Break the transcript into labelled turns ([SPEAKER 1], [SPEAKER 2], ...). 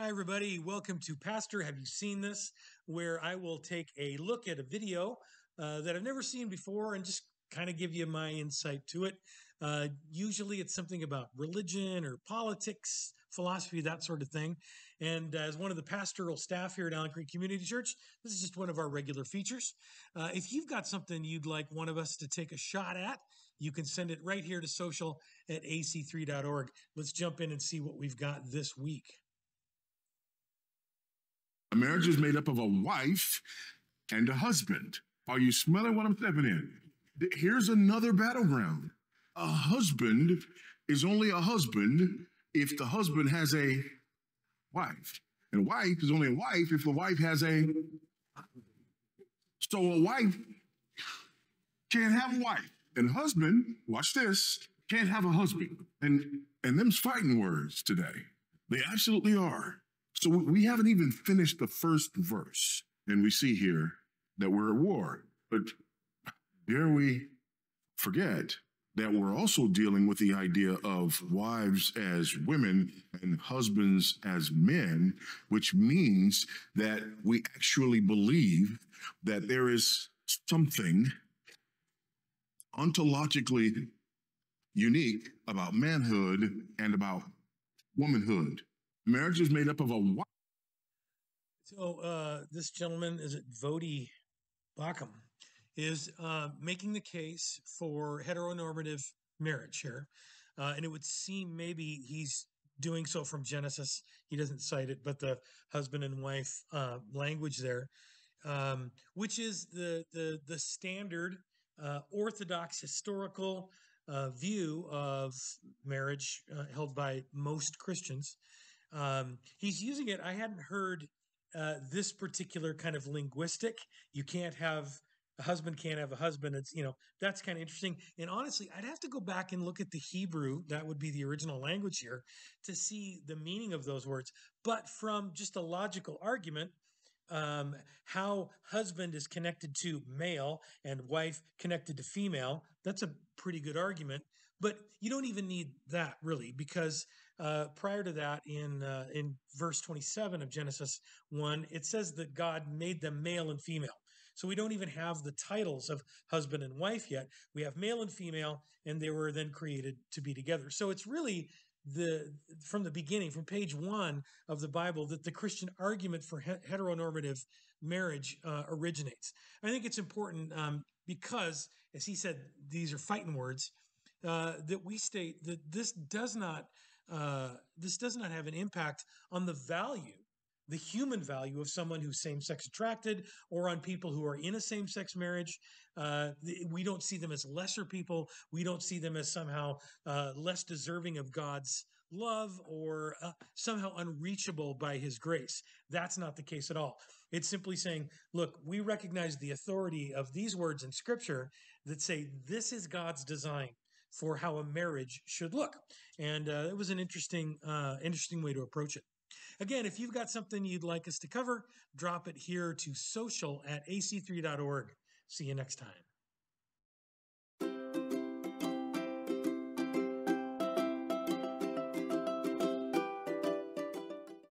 [SPEAKER 1] Hi, everybody. Welcome to Pastor Have You Seen This? Where I will take a look at a video that I've never seen before and just kind of give you my insight to it. Usually it's something about religion or politics, philosophy, that sort of thing. And as one of the pastoral staff here at Allen Creek Community Church, this is just one of our regular features. If you've got something you'd like one of us to take a shot at, you can send it right here to social at ac3.org. Let's jump in and see what we've got this week.
[SPEAKER 2] A marriage is made up of a wife and a husband. Are you smelling what I'm stepping in? Here's another battleground. A husband is only a husband if the husband has a wife. And a wife is only a wife if the wife has a... So a wife can't have a wife. And a husband, watch this, can't have a husband. And them's fighting words today. They absolutely are. So we haven't even finished the first verse, and we see here that we're at war. But dare we forget that we're also dealing with the idea of wives as women and husbands as men, which means that we actually believe that there is something ontologically unique about manhood and about womanhood. Marriage is made up of a wife.
[SPEAKER 1] So this gentleman, is it Vodi Bakum, is making the case for heteronormative marriage here. And it would seem maybe he's doing so from Genesis. He doesn't cite it, but the husband and wife language there, which is the standard orthodox historical view of marriage held by most Christians. He's using it. I hadn't heard this particular kind of linguistic. You can't have a husband, can't have a husband. It's, that's kind of interesting. And honestly, I'd have to go back and look at the Hebrew. That would be the original language here to see the meaning of those words. But from just a logical argument, how husband is connected to male and wife connected to female, that's a pretty good argument. But you don't even need that really, because prior to that, in verse 27 of Genesis 1, it says that God made them male and female. So we don't even have the titles of husband and wife yet. We have male and female, and they were then created to be together. So it's really from the beginning, from page 1 of the Bible, that the Christian argument for heteronormative marriage originates. I think it's important because, as he said, these are fighting words. That we state that this does not have an impact on the value, the human value of someone who's same-sex attracted, or on people who are in a same-sex marriage. We don't see them as lesser people. We don't see them as somehow less deserving of God's love or somehow unreachable by his grace. That's not the case at all. It's simply saying, look, we recognize the authority of these words in Scripture that say this is God's design for how a marriage should look. And it was an interesting way to approach it. Again, if you've got something you'd like us to cover, drop it here to social at ac3.org. See you next time.